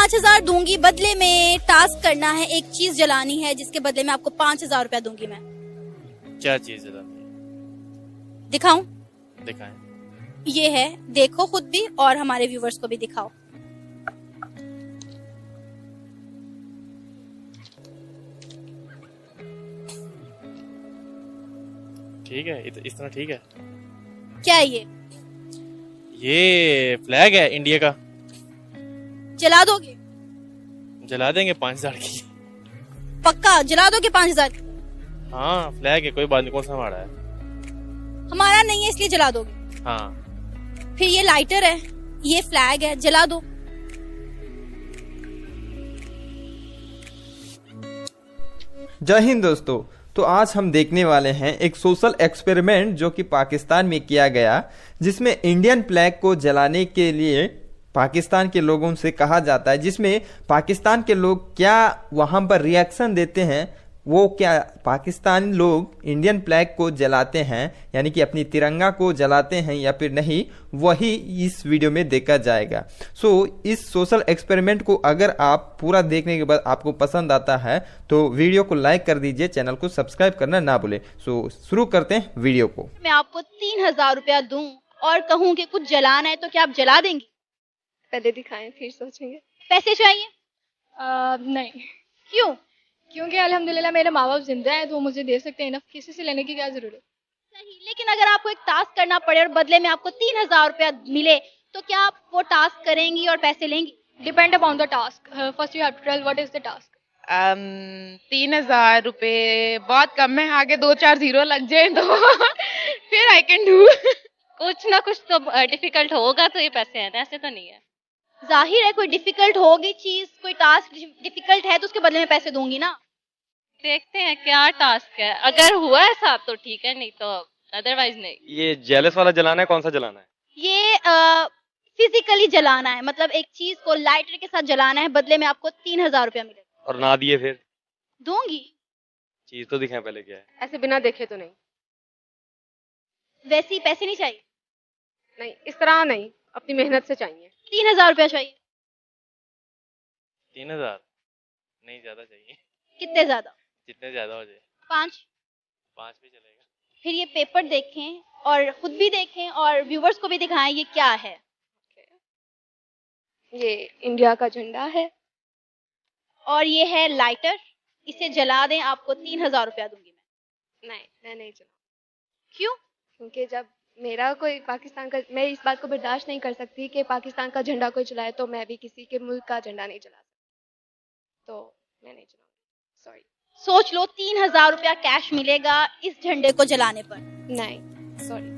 5,000 दूंगी, बदले में टास्क करना है, एक चीज जलानी है जिसके बदले में आपको 5,000 रुपया दूंगी मैं। क्या चीज जलानी है? दिखाऊं? दिखाएं। ये है, देखो खुद भी और हमारे व्यूवर्स को भी दिखाओ। ठीक है, इस तरह ठीक है। क्या है ये? ये फ्लैग है इंडिया का। जला दोगे? जला देंगे 5,000 की। पक्का जला दोगे 5,000? हाँ फ्लैग है, कोई बात नहीं। कौन सा हमारा है? हमारा नहीं है इसलिए जला दोगे? हाँ। फिर ये लाइटर है, ये फ्लैग है, जला दो। जय हिंद दोस्तों। तो आज हम देखने वाले हैं एक सोशल एक्सपेरिमेंट जो कि पाकिस्तान में किया गया, जिसमें इंडियन फ्लैग को जलाने के लिए पाकिस्तान के लोगों से कहा जाता है, जिसमें पाकिस्तान के लोग क्या वहां पर रिएक्शन देते हैं, वो क्या पाकिस्तानी लोग इंडियन फ्लैग को जलाते हैं यानी कि अपनी तिरंगा को जलाते हैं या फिर नहीं, वही इस वीडियो में देखा जाएगा। इस सोशल एक्सपेरिमेंट को अगर आप पूरा देखने के बाद आपको पसंद आता है तो वीडियो को लाइक कर दीजिए, चैनल को सब्सक्राइब करना ना भूले। शुरू करते हैं वीडियो को। मैं आपको 3,000 रुपया दूं और कहूं कि कुछ जलाना है तो क्या आप जला देंगी? पहले दिखाएं फिर सोचेंगे। पैसे चाहिए? नहीं, क्यों? क्योंकि अल्हम्दुलिल्लाह मेरे माँ बाप जिंदा हैं तो वो मुझे दे सकते हैं ना, किसी से लेने की क्या जरूरत। सही, लेकिन अगर आपको एक टास्क करना पड़े और बदले में आपको 3,000 रुपया मिले तो क्या आप वो टास्क करेंगी और पैसे लेंगी? Depend upon the task. First you have to tell what is the task. 3,000 रुपए बहुत कम है, आगे 2-4 जीरो लग जाए तो फिर आई कैन डू। कुछ ना कुछ तो डिफिकल्ट होगा तो ये पैसे हैं, ऐसे तो नहीं है। जाहिर है कोई डिफिकल्ट होगी चीज, कोई टास्क डिफिकल्ट है तो उसके बदले में पैसे दूंगी ना। देखते हैं क्या टास्क है, अगर हुआ है साहब तो ठीक है, नहीं तो अदरवाइज नहीं। ये जेलस वाला जलाना है, कौन सा जलाना है? ये फिजिकली जलाना है, मतलब एक चीज को लाइटर के साथ जलाना है, बदले में आपको 3,000 रुपया मिलेगा। और ना दिए फिर? दूंगी। चीज तो दिखाएं पहले क्या है। ऐसे बिना देखे तो नहीं। वैसे ही पैसे नहीं चाहिए? नहीं, इस तरह नहीं, अपनी मेहनत से चाहिए। 3,000 रुपया चाहिए। 3,000 नहीं, ज्यादा चाहिए। कितने ज्यादा? जितने ज्यादा हो जाए। 5? 5 भी चलेगा। फिर ये पेपर देखें और खुद भी देखें और व्यूवर्स को भी दिखाएं ये क्या है। ये इंडिया का झंडा है और ये है लाइटर, इसे जला दें आपको 3,000 रुपया दूंगी मैं। नहीं, मैं नहीं चलाऊं। क्यों? क्योंकि जब मेरा कोई पाकिस्तान का, मैं इस बात को बर्दाश्त नहीं कर सकती कि पाकिस्तान का झंडा कोई चलाए तो मैं भी किसी के मुल्क का झंडा नहीं चला सकती, तो मैं नहीं चलाऊंगी। सॉरी। सोच लो 3,000 रुपया कैश मिलेगा इस झंडे को जलाने पर। नहीं, सॉरी।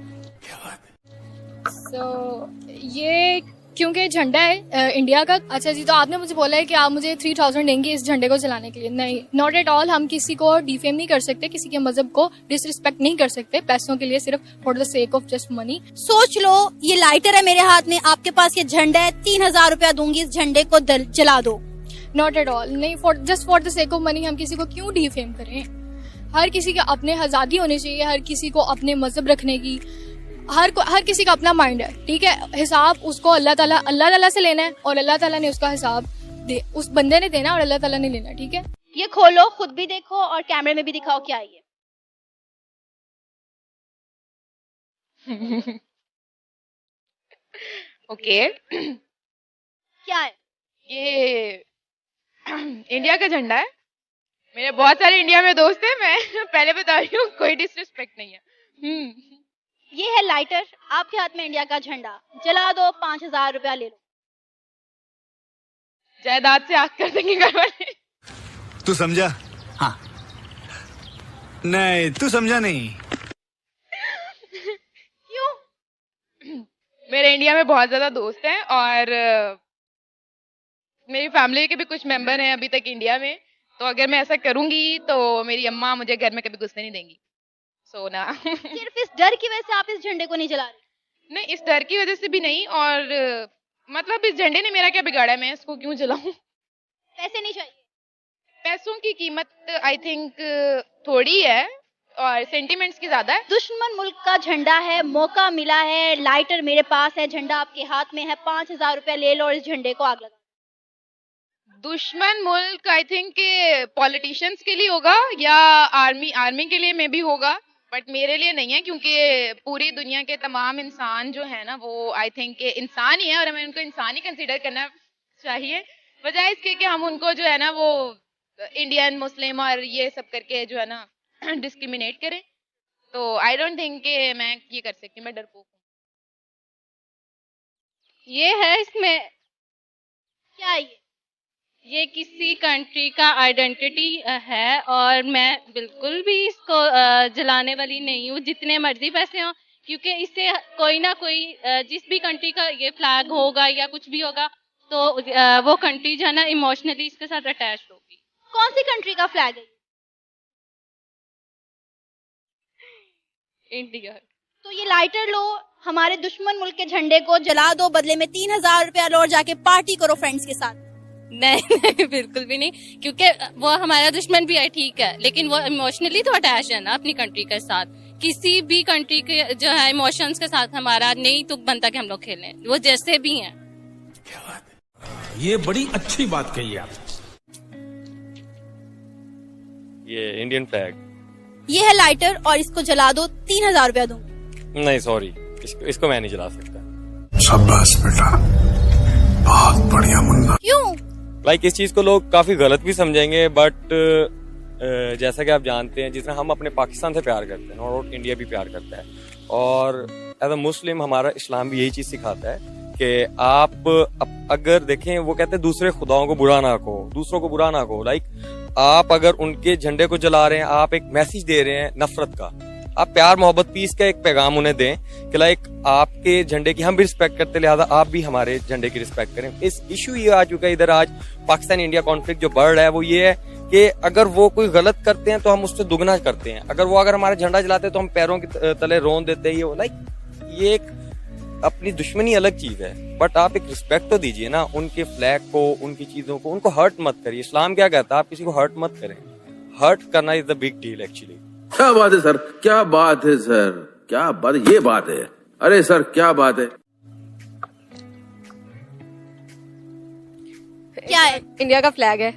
ये क्योंकि झंडा है इंडिया का। अच्छा जी, तो आपने मुझे बोला है कि आप मुझे 3,000 देंगे इस झंडे को जलाने के लिए। नहीं, नॉट एट ऑल। हम किसी को डिफेम नहीं कर सकते, किसी के मजहब को डिसरिस्पेक्ट नहीं कर सकते पैसों के लिए, सिर्फ for the sake of just money. सोच लो ये लाइटर है मेरे हाथ में, आपके पास ये झंडा है, 3,000 रुपया दूंगी, इस झंडे को जला दो। Not at all. नहीं, just for the sake of money हम किसी को क्यों डिफेम करें। हर किसी के अपने आजादी होनी चाहिए, हर किसी को अपने मजहब रखने की, हर किसी का अपना माइंड है, ठीक है। हिसाब उसको अल्लाह ताला से लेना है और अल्लाह ताला ने उसका हिसाब उस बंदे ने देना और अल्लाह ताला ने लेना, ठीक है। ये खोलो, खुद भी देखो और कैमरे में भी दिखाओ क्या है ये। ओके। क्या है? ये इंडिया का झंडा है। मेरे बहुत सारे इंडिया में दोस्त हैं, मैं पहले बता रही हूँ, कोई डिसरिस्पेक्ट नहीं है। ये है लाइटर, आपके हाथ में इंडिया का झंडा, जला दो, 5,000 रुपया ले लो। जायदाद से आग कर देंगे घर वाले। तू समझा? हाँ। नहीं, तू समझा नहीं। क्यों? मेरे इंडिया में बहुत ज्यादा दोस्त हैं और मेरी फैमिली के भी कुछ मेंबर हैं अभी तक इंडिया में, तो अगर मैं ऐसा करूंगी तो मेरी अम्मा मुझे घर में कभी घुसने नहीं देंगी। सोना। सिर्फ इस डर की वजह से आप इस झंडे को नहीं जला रहे? नहीं, इस डर की वजह से भी नहीं, और मतलब इस झंडे ने मेरा क्या बिगाड़ा है, मैं इसको क्यों जलाऊं। पैसे नहीं चाहिए? पैसों की कीमत आई थिंक थोड़ी है और सेंटिमेंट्स की ज्यादा है। दुश्मन मुल्क का झंडा है, मौका मिला है, लाइटर मेरे पास है, झंडा आपके हाथ में है, 5,000 रुपया ले लो और इस झंडे को आग लगा। दुश्मन मुल्क आई थिंक के पॉलिटिशियंस के लिए होगा या आर्मी के लिए में भी होगा, बट मेरे लिए नहीं है, क्योंकि पूरी दुनिया के तमाम इंसान जो है ना वो आई थिंक के इंसान ही है, और हमें उनको इंसान ही कंसीडर करना चाहिए, बजाय इसके कि हम उनको जो है ना वो इंडियन मुस्लिम और ये सब करके जो है ना डिस्क्रिमिनेट करें। तो आई डोंट थिंक कि मैं ये कर सकती, मैं डरपोक हूँ। ये है इसमें, क्या है ये किसी कंट्री का आइडेंटिटी है, और मैं बिल्कुल भी इसको जलाने वाली नहीं हूँ, जितने मर्जी पैसे हों, क्योंकि इससे कोई ना कोई जिस भी कंट्री का ये फ्लैग होगा या कुछ भी होगा तो वो कंट्री जो है ना इमोशनली इसके साथ अटैच होगी। कौन सी कंट्री का फ्लैग है? इंडिया। तो ये लाइटर लो, हमारे दुश्मन मुल्क के झंडे को जला दो, बदले में 3000 रुपया लो और जाके पार्टी करो फ्रेंड्स के साथ। नहीं बिल्कुल भी नहीं, क्योंकि वो हमारा दुश्मन भी है, ठीक है, लेकिन वो इमोशनली तो अटैच है ना अपनी कंट्री के साथ। किसी भी कंट्री के जो है इमोशंस के साथ हमारा नहीं तो बनता कि हम लोग खेलें, वो जैसे भी हैं। क्या बात है, ये बड़ी अच्छी बात कही आप। ये इंडियन फ्लैग। ये है लाइटर और इसको जला दो, 3000 रुपया दूं। नहीं सॉरी, इसको मैं नहीं जला सकता। शाबाश बेटा, बहुत बढ़िया मुन्ना। क्यों? लाइक इस चीज को लोग काफी गलत भी समझेंगे, बट जैसा कि आप जानते हैं, जिस तरह हम अपने पाकिस्तान से प्यार करते हैं और इंडिया भी प्यार करता है, और एज अ मुस्लिम हमारा इस्लाम भी यही चीज सिखाता है कि आप अगर देखें, वो कहते हैं दूसरे खुदाओं को बुरा ना कहो, दूसरों को बुरा ना कहो। लाइक आप अगर उनके झंडे को जला रहे हैं, आप एक मैसेज दे रहे हैं नफरत का, आप प्यार मोहब्बत पीस का एक पैगाम उन्हें दें कि लाइक आपके झंडे की हम भी रिस्पेक्ट करते, लिहाजा आप भी हमारे झंडे की रिस्पेक्ट करें। इस इशू ये आ चुका है इधर, आज पाकिस्तान इंडिया कॉन्फ्लिक्ट जो बढ़ रहा है वो ये है कि अगर वो कोई गलत करते हैं तो हम उससे दुगना करते हैं, अगर हमारा झंडा जलाते हैं तो हम पैरों के तले रोन देते हैं। लाइक ये एक अपनी दुश्मनी अलग चीज है, बट आप एक रिस्पेक्ट तो दीजिए ना उनके फ्लैग को, उनकी चीजों को, उनको हर्ट मत करिए। इस्लाम क्या कहता है, आप किसी को हर्ट मत करें। हर्ट करना is the big deal actually. क्या बात है सर, क्या बात है सर, क्या बात, ये बात है, अरे सर क्या बात है। क्या है? इंडिया का फ्लैग है।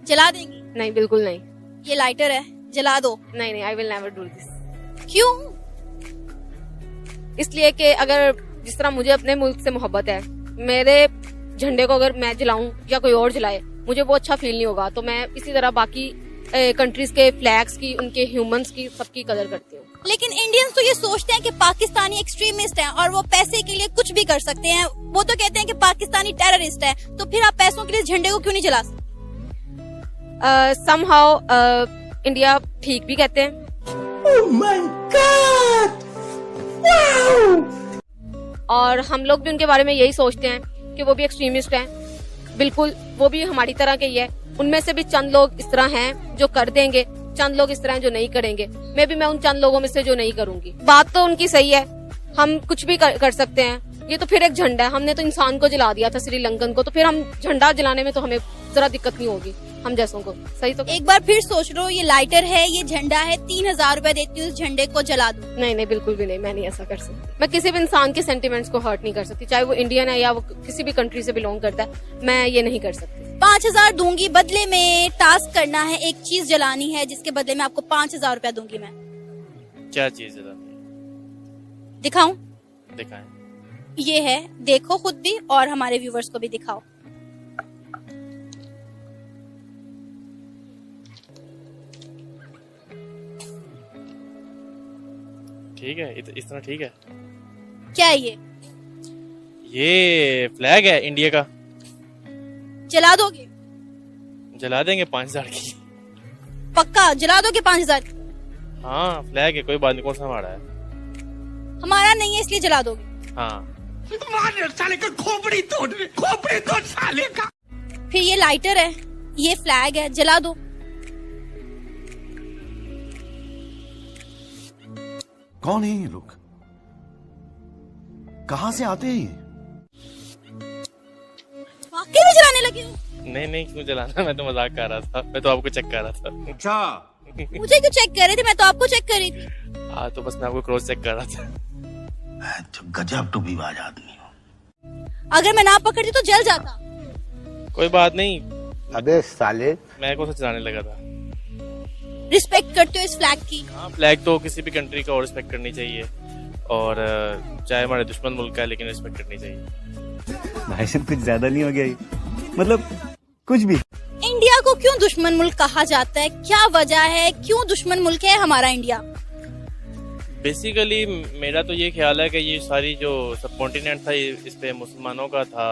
जला देंगी? नहीं बिल्कुल नहीं। ये लाइटर है, जला दो। नहीं नहीं, I will never do this. क्यों? इसलिए कि अगर जिस तरह मुझे अपने मुल्क से मोहब्बत है, मेरे झंडे को अगर मैं जलाऊं या कोई और जलाए, मुझे वो अच्छा फील नहीं होगा। तो मैं इसी तरह बाकी कंट्रीज के फ्लैग्स की, उनके ह्यूमंस की, सबकी कदर करती हूँ। लेकिन इंडियंस तो ये सोचते हैं कि पाकिस्तानी एक्सट्रीमिस्ट हैं और वो पैसे के लिए कुछ भी कर सकते हैं। वो तो कहते हैं कि पाकिस्तानी टेररिस्ट है, तो फिर आप पैसों के लिए झंडे को क्यों नहीं जला सकते? समहाउ इंडिया ठीक भी कहते हैं। Oh my God! Wow! और हम लोग भी उनके बारे में यही सोचते हैं कि वो भी एक्सट्रीमिस्ट हैं। बिल्कुल, वो भी हमारी तरह के ही है। उनमें से भी चंद लोग इस तरह हैं जो कर देंगे, चंद लोग इस तरह हैं जो नहीं करेंगे। मैं उन चंद लोगों में से जो नहीं करूंगी। बात तो उनकी सही है, हम कुछ भी कर सकते हैं। ये तो फिर एक झंडा है, हमने तो इंसान को जला दिया था, श्रीलंकन को, तो फिर हम झंडा जलाने में तो हमें जरा दिक्कत नहीं होगी हम जैसों को। सही तो एक बार फिर सोच लो, ये लाइटर है, ये झंडा है, 3000 रुपया देती हूँ, इस झंडे को जला दो। नहीं नहीं बिल्कुल भी नहीं, मैं नहीं ऐसा कर सकती। मैं किसी भी इंसान के सेंटिमेंट्स को हर्ट नहीं कर सकती, चाहे वो इंडियन है या वो किसी भी कंट्री से बिलोंग करता है। मैं ये नहीं कर सकती। 5000 दूंगी, बदले में टास्क करना है, एक चीज जलानी है, जिसके बदले में आपको 5000 रुपया दूंगी मैं। क्या चीज जलानी है? दिखाऊं? दिखाएं। ये है, देखो खुद भी और हमारे व्यूवर्स को भी दिखाओ। ठीक है, इस तरह ठीक है। क्या है ये? ये फ्लैग है इंडिया का। जला दोगे? जला देंगे 5000 की। पक्का जला दोगे 5000? हाँ फ्लैग है, कोई बात नहीं। कौन सा हमारा है? हमारा नहीं है, इसलिए जला दोगे? हाँ। साले का खोपड़ी तोड़ साले का। फिर ये लाइटर है, ये फ्लैग है, जला दो। कौन है ये लोग, कहाँ से आते हैं ये? वाकई में जलाने लगे हो? नहीं क्यों जलाना, मैं तो मजाक कर रहा था, मैं तो आपको चेक कर रहा था। अच्छा मुझे क्यों चेक कर रहे थे? मैं तो आपको चेक कर रही थी। हाँ तो बस मैं आपको क्रॉस चेक कर रहा था। तो गजब टूबीबाज आदमी हो। अगर मैं ना पकड़ती तो जल जाता। कोई बात नहीं, अबे साले, मैं कौन सा चलाने लगा था। रिस्पेक्ट करते हो इस फ्लैग की? हाँ, फ्लैग तो किसी भी कंट्री का और रिस्पेक्ट करनी चाहिए, और चाहे हमारे दुश्मन मुल्क का है लेकिन रिस्पेक्ट करनी चाहिए। भाई साहब कुछ ज्यादा नहीं हो गया ये? मतलब कुछ भी। इंडिया को क्यों दुश्मन मुल्क कहा जाता है? क्या वजह है, क्यों दुश्मन मुल्क है हमारा इंडिया? बेसिकली मेरा तो ये ख्याल है कि ये सारी जो सब कॉन्टिनेंट था इस पे मुसलमानों का था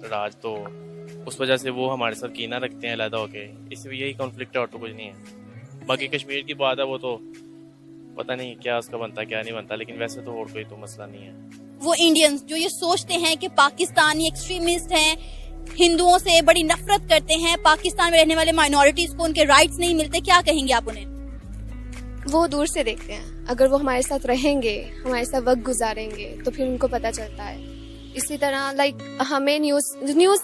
राज, तो उस वजह से वो हमारे साथ कीना रखते हैं अलग होके, इसलिए यही कॉन्फ्लिक्ट है और तो कुछ नहीं है। बाकी कश्मीर की बात है वो तो पता नहीं क्या उसका बनता क्या नहीं बनता, लेकिन वैसे तो और कोई तो मसला नहीं है। वो इंडियंस जो ये सोचते हैं कि पाकिस्तानी एक्सट्रीमिस्ट हैं, हिंदुओं से बड़ी नफरत करते हैं, पाकिस्तान में रहने वाले माइनॉरिटीज को उनके राइट्स नहीं मिलते, क्या कहेंगे आप उन्हें? वो दूर से देखते हैं, अगर वो हमारे साथ रहेंगे, हमारे साथ वक्त गुजारेंगे तो फिर उनको पता चलता है। इसी तरह हमें न्यूज़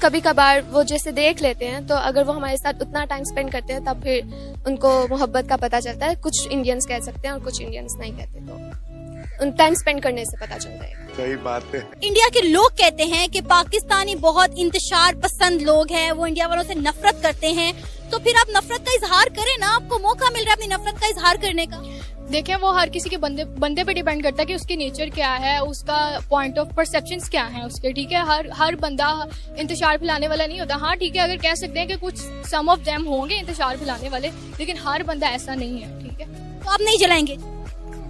कभी कभार वो जैसे देख लेते हैं, तो अगर वो हमारे साथ उतना टाइम स्पेंड करते हैं तब फिर उनको मोहब्बत का पता चलता है। कुछ इंडियंस कह सकते हैं और कुछ इंडियंस नहीं कहते, तो उन टाइम स्पेंड करने से पता चलता है। सही बात है। इंडिया के लोग कहते हैं कि पाकिस्तानी बहुत इंतशार पसंद लोग हैं, वो इंडिया वालों से नफरत करते हैं, तो फिर आप नफरत का इजहार करें ना, आपको मौका मिल रहा है अपनी नफरत का इजहार करने का। देखें, वो हर किसी के बंदे पे डिपेंड करता है कि उसकी नेचर क्या है, उसका पॉइंट ऑफ परसेप्शंस क्या है उसके, ठीक है। हर बंदा इंतशार फैलाने वाला नहीं होता। हाँ ठीक है, अगर कह सकते हैं कि कुछ सम ऑफ देम होंगे इंतशार फैलाने वाले, लेकिन हर बंदा ऐसा नहीं है, ठीक है। तो आप नहीं जलाएंगे?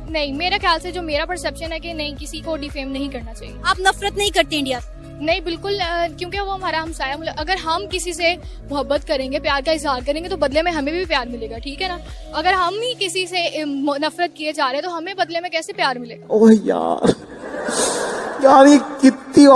नहीं, मेरे ख्याल से जो मेरा परसेप्शन है कि नहीं, किसी को डिफेम नहीं करना चाहिए। आप नफरत नहीं करते इंडिया से? नहीं, बिल्कुल, क्योंकि वो हमारा हमसाया। अगर हम किसी से मोहब्बत करेंगे, प्यार का इजहार करेंगे, तो बदले में हमें भी प्यार मिलेगा, ठीक है ना। अगर हम ही किसी से नफरत किए जा रहे हैं तो हमें बदले में कैसे प्यार मिलेगा? ओह यार ये कितनी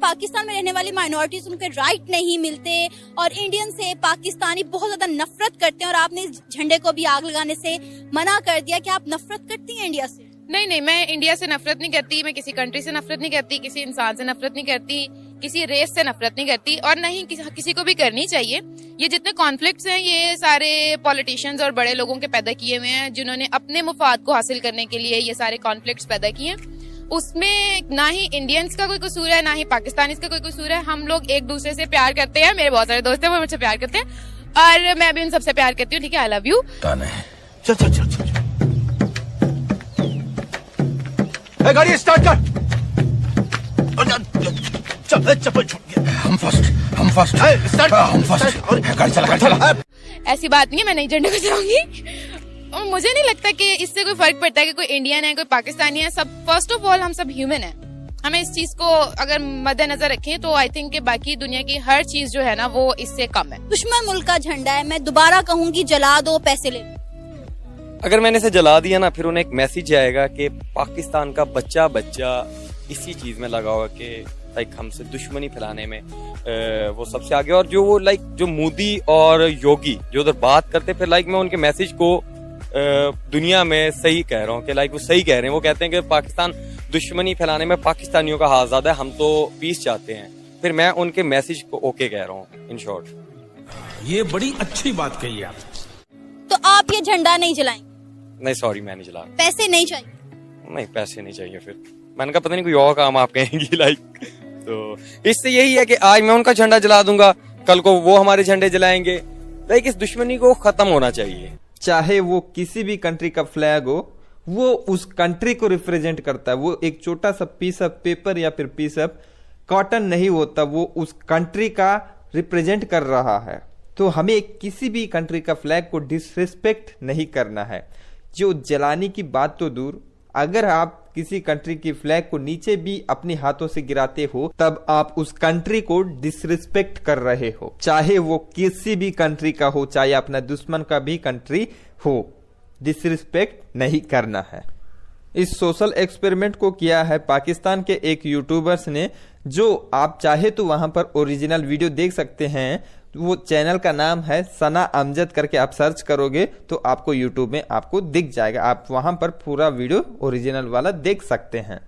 पाकिस्तान में रहने वाली माइनॉरिटीज उनके राइट नहीं मिलते और इंडियन से पाकिस्तानी बहुत ज्यादा नफरत करते हैं, और आपने इस झंडे को भी आग लगाने से मना कर दिया। कि आप नफरत करती हैं इंडिया से? नहीं, मैं इंडिया से नफरत नहीं करती, मैं किसी कंट्री से नफरत नहीं करती, किसी इंसान से नफरत नहीं करती, किसी रेस से नफरत नहीं करती, और नहीं किसी को भी करनी चाहिए। ये जितने कॉन्फ्लिक्ट्स हैं ये सारे पॉलिटिशियंस और बड़े लोगों के पैदा किए हुए हैं, जिन्होंने अपने मुफाद को हासिल करने के लिए ये सारे कॉन्फ्लिक्ट्स पैदा किए हैं। उसमें ना ही इंडियंस का कोई कसूर है, ना ही पाकिस्तानीज का कोई कसूर है। हम लोग एक दूसरे से प्यार करते हैं, मेरे बहुत सारे दोस्त हैं वो मुझसे प्यार करते हैं, और मैं भी उन सबसे प्यार करती हूँ, ठीक है। I love you. चल चल चल चल गाड़ी स्टार्ट कर। चप्पल छूट गया। हम फर्स्ट गाड़ी चला। ऐसी बात नहीं है, मैं नई झंडे को चलाऊंगी। और मुझे नहीं लगता कि इससे कोई फर्क पड़ता है कि कोई इंडियन है कोई पाकिस्तानी है। सब फर्स्ट ऑफ ऑल हम सब ह्यूमन है। हमें इस चीज को अगर मद्देनजर रखें तो आई थिंक कि बाकी दुनिया की हर चीज जो है ना वो इससे कम है। दुश्मन मुल्क का झंडा है, मैं दोबारा कहूंगी जला दो, पैसे ले। अगर मैंने इसे जला दिया ना, फिर उन्हें एक मैसेज आएगा कि पाकिस्तान का बच्चा इसी चीज में लगा होगा कि हमसे दुश्मनी फैलाने में वो सबसे आगे। और जो मोदी और योगी जो उधर बात करते, फिर मैं उनके मैसेज को दुनिया में सही कह रहा हूँ कि वो सही कह रहे हैं। वो कहते हैं कि पाकिस्तान दुश्मनी फैलाने में पाकिस्तानियों का हाथ ज्यादा है, हम तो पीस चाहते हैं। फिर मैं उनके मैसेज को ओके कह रहा हूँ इन शॉर्ट। ये बड़ी अच्छी बात कही आप। तो आप ये झंडा नहीं जलाएंगे? नहीं सॉरी, मैं नहीं जला। पैसे नहीं चाहिए? नहीं, पैसे नहीं चाहिए। फिर मैंने कहा पता नहीं कोई और काम आप कहेंगी तो इससे यही है कि आज मैं उनका झंडा जला दूंगा, कल को वो हमारे झंडे जलाएंगे। इस दुश्मनी को खत्म होना चाहिए। चाहे वो किसी भी कंट्री का फ्लैग हो, वो उस कंट्री को रिप्रेजेंट करता है। वो एक छोटा सा पीस ऑफ पेपर या फिर पीस ऑफ कॉटन नहीं होता, वो उस कंट्री का रिप्रेजेंट कर रहा है। तो हमें किसी भी कंट्री का फ्लैग को डिसरिस्पेक्ट नहीं करना है। जो जलाने की बात तो दूर, अगर आप किसी कंट्री की फ्लैग को नीचे भी अपने हाथों से गिराते हो तब आप उस कंट्री को डिसरिस्पेक्ट कर रहे हो, चाहे वो किसी भी कंट्री का हो, चाहे अपना दुश्मन का भी कंट्री हो। डिसरिस्पेक्ट नहीं करना है। इस सोशल एक्सपेरिमेंट को किया है पाकिस्तान के एक यूट्यूबर्स ने, जो आप चाहे तो वहां पर ओरिजिनल वीडियो देख सकते हैं। वो चैनल का नाम है सना अमजद करके आप सर्च करोगे तो आपको यूट्यूब में आपको दिख जाएगा। आप वहां पर पूरा वीडियो ओरिजिनल वाला देख सकते हैं।